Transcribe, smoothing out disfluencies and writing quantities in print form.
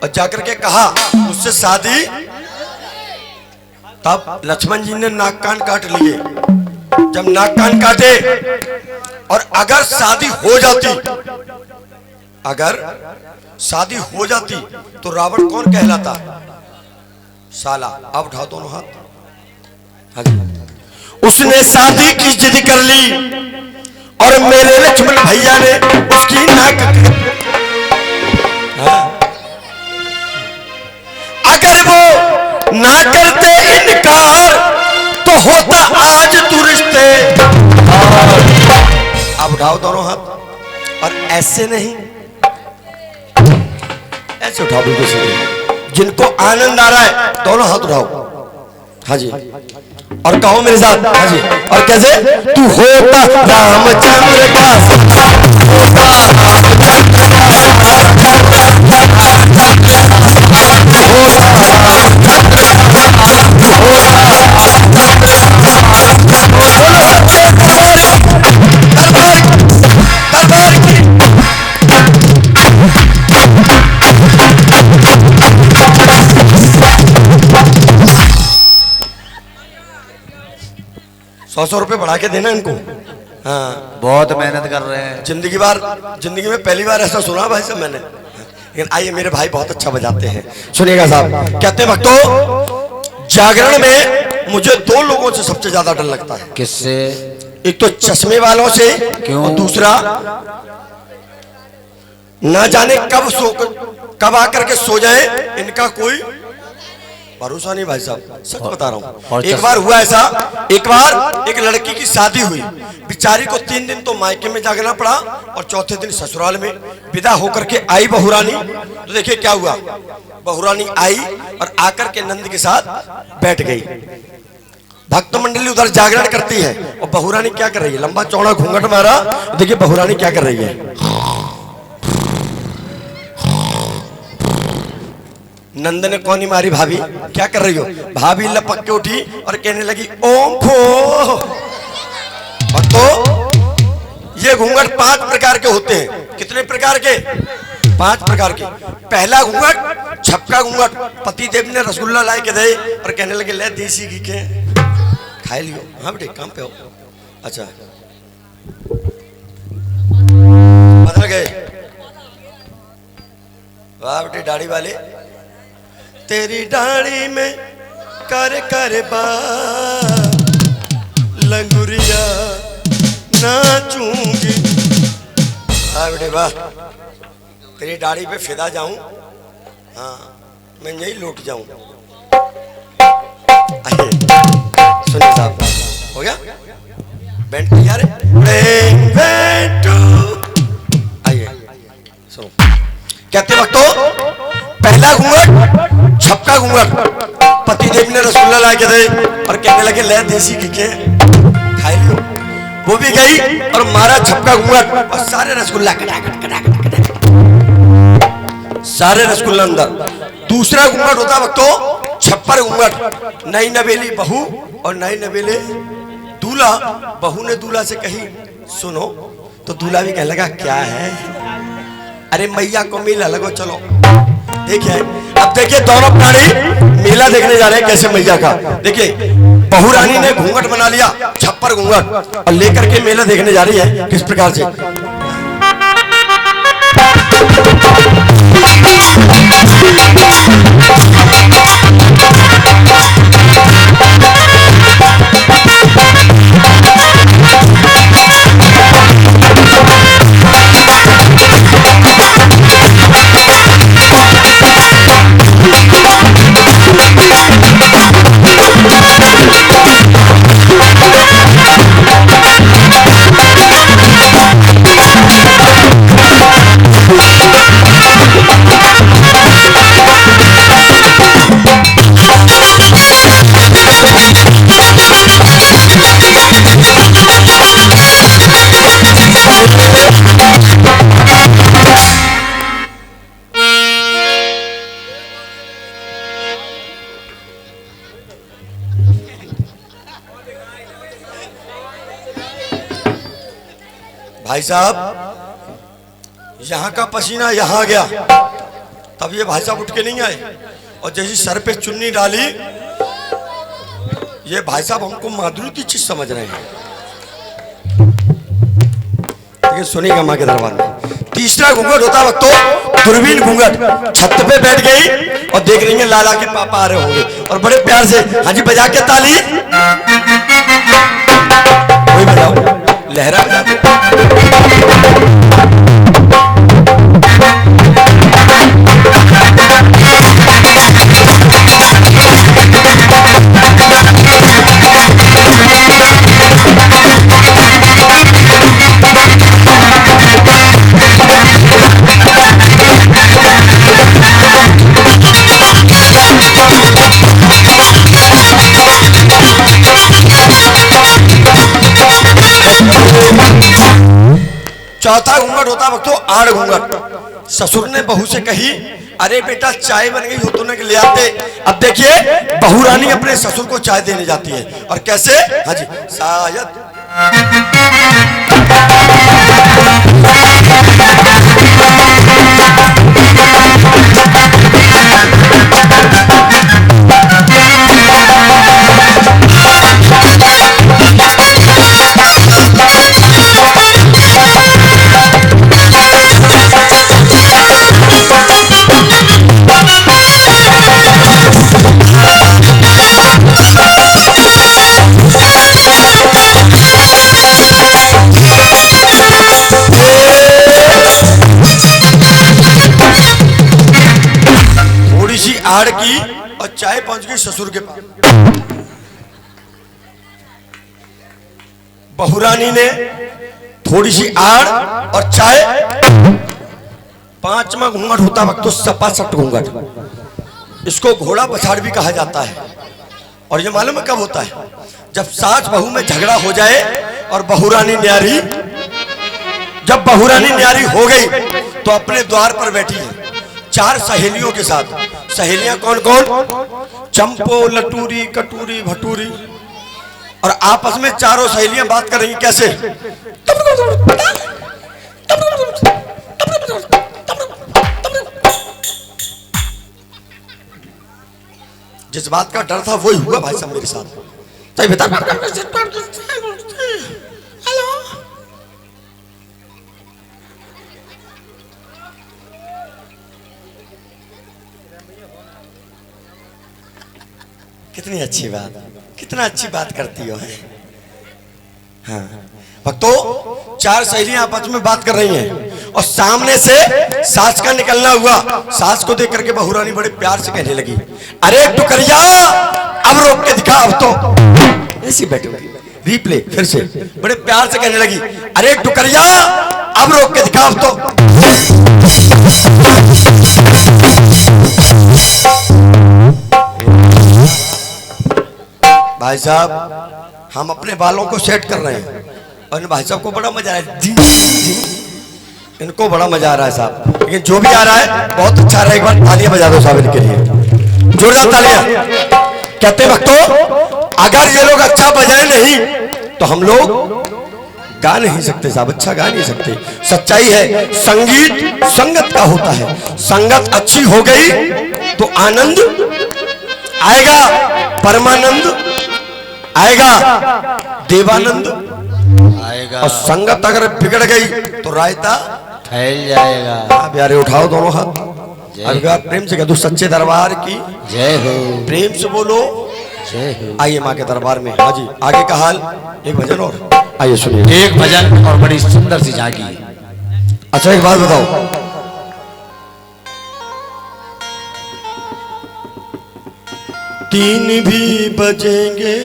और जाकर के कहा उससे शादी। तब लक्ष्मण जी ने नाक कान काट लिए। जब नाक कान काटे और अगर शादी हो जाती तो रावण कौन कहलाता? साला। अब उठाओ दोनों हाथ। हाँ जी। उसने शादी की जिद कर ली और मेरे लक्ष्मण भैया ने उसकी नाक। अगर वो ना करते इनकार तो होता आज तू रिश्ते। अब उठाओ दोनों हाथ और ऐसे नहीं, ऐसे उठाओ बिल्कुल सीधे। जिनको आनंद आ रहा है दोनों हाथ उठाओ। हाँ जी। और कहो मेरे साथ। हाँ जी। और कैसे? तू होता रामचंद्र का ₹100 बढ़ा के देना इनको। हाँ, बहुत मेहनत कर रहे हैं। जिंदगी में पहली बार ऐसा सुना भाई साहब मैंने। लेकिन आइए, मेरे भाई बहुत अच्छा बजाते हैं, सुनिएगा साहब। कहते हैं भक्तों, जागरण में मुझे 2 लोगों से सबसे ज्यादा डर लगता है। किससे? एक तो चश्मे वालों से। क्यों? और दूसरा ना जाने कब आकर के सो जाए, इनका कोई भरोसा नहीं भाई साहब, सच बता रहा हूँ। एक बार हुआ ऐसा, एक बार एक लड़की की शादी हुई, बेचारी को 3 दिन तो मायके में जागना पड़ा और चौथे दिन ससुराल में। विदा होकर के आई बहुरानी, तो देखिए क्या हुआ। बहुरानी आई और आकर के नंद के साथ बैठ गई। भक्त मंडली उधर जागरण करती है और बहुरानी क्या कर रही है? लंबा चौड़ा घूंघट मारा। देखिए बहुरानी क्या कर रही है। नंद ने कौनी मारी, भाभी क्या कर रही हो? भाभी लपक के उठी और कहने लगी ओम फो। तो ये घूंघट 5 प्रकार के होते हैं। कितने प्रकार के? 5 प्रकार के। पहला घूंघट छपका घूंघट। पति देव ने रसगुल्ला लाए के दे और कहने लगे ले देसी घी के खाए लियो। हाँ बेटे काम पे हो। अच्छा बदल गए। वाह बेटे दाढ़ी वाले, तेरी दाढ़ी में कर कर बा लंगुरिया नाचूंगी। हाँ बेटे वाह, तेरी दाढ़ी पे फिदा जाऊं। हाँ मैं यही लौट जाऊं। आइए सुनिए साहब, हो गया बैंड तैयार है। आइए सुनो। कहते वक्तों, पहला घूंघट छपका घूंघट। पति देव ने रसगुल्ला ला के दे और कहने लगे ले देसी घी के खाए लियो। वो भी गई और मारा छपका घूंघट और सारे रसगुल्ला सारे रसगुल्ला अंदर। दूसरा घूंघट होता वक्तों छप्पर घूंघट। नई नवेली बहू और नई नवेले दूल्हा। बहू ने दूल्हा से कही सुनो, तो दूल्हा भी कहने लगा क्या है? अरे मैया को मेला लगो चलो। देखिए अब देखिए दोनों प्राणी मेला देखने जा रहे हैं कैसे मैया का। देखिए बहुरानी ने घूंघट बना लिया छप्पर घूंघट और लेकर के मेला देखने जा रही है किस प्रकार से। भाई साहब यहाँ का पसीना यहाँ गया तब ये भाई साहब उठ के नहीं आए और जैसे सर पे चुन्नी डाली, ये भाई साहब हमको माधुरी की चीज समझ रहे हैं। लेकिन सुनिएगा माँ के दरबार में तीसरा घूंघट होता वक्त तो दूरबीन घूंघट, छत पे बैठ गई और देख रही है लाला के पापा आ रहे होंगे और बड़े प्यार से हाँ जी बजा के ताली, कोई बजाओ, लहरा चौथा घूंघट होता वक्त तो आड़ घूंघट। ससुर ने बहू से कही, अरे बेटा चाय बन गई हो तूने ले आते। अब देखिए बहू रानी अपने ससुर को चाय देने जाती है और कैसे, हाँ जी, शायद आड़ की और चाय पहुंच गई ससुर के पास। बहुरानी ने थोड़ी सी आड़ और चाय। पांचवा घूंघट होता वक्त तो सपासट घूंघट, इसको घोड़ा पछाड़ भी कहा जाता है। और ये मालूम है कब होता है, जब सास बहू में झगड़ा हो जाए और बहुरानी न्यारी, जब बहुरानी न्यारी हो गई तो अपने द्वार पर बैठी है चार सहेलियों के साथ। सहेलियां कौन कौन? चंपो, लटूरी, कटूरी, भटूरी। और आपस में चारों सहेलियां बात कर रही कैसे? जिस बात का डर था वही हुआ भाई साहब मेरे साथ। सही बता, हेलो, कितनी अच्छी बात, कितना अच्छी बात करती हो। हाँ भक्तों, चार सहेलियां आपस में बात कर रही हैं और सामने से सास का निकलना हुआ। सास को देख करके बहुरानी बड़े प्यार से कहने लगी, अरे टुकरिया अब रोक के दिखा। अब तो ऐसी बैठोगी, रिप्ले फिर से बड़े प्यार से कहने लगी, अरे टुकरिया अब रोक के दिखा। अब तो भाई साहब हम अपने बालों को सेट कर रहे हैं और इन भाई साहब को बड़ा मजा आ रहा है, इनको बड़ा मजा आ रहा है साहब। लेकिन जो भी आ रहा है बहुत अच्छा रहा है। एक बार तालियां बजा दो साहब इनके लिए, जोरदार तालियां। कहते भक्तों, अगर ये लोग अच्छा बजाए नहीं तो हम लोग गा नहीं सकते साहब, अच्छा गा नहीं सकते। सच्चाई है, संगीत संगत का होता है। संगत अच्छी हो गई तो आनंद आएगा, परमानंद आएगा, देवानंद आएगा। और संगत अगर बिगड़ गई तो रायता फैल जाएगा। आप यारे उठाओ दोनों हाथ, अगर प्रेम से कह दो सच्चे दरबार की जय हो। प्रेम से बोलो जय हो। आइए माँ के दरबार में। हाँ जी, आगे का हाल एक भजन और, आइए सुनिए। एक भजन और बड़ी सुंदर सी झांकी। अच्छा एक बात बताओ, तीन भी बजेंगे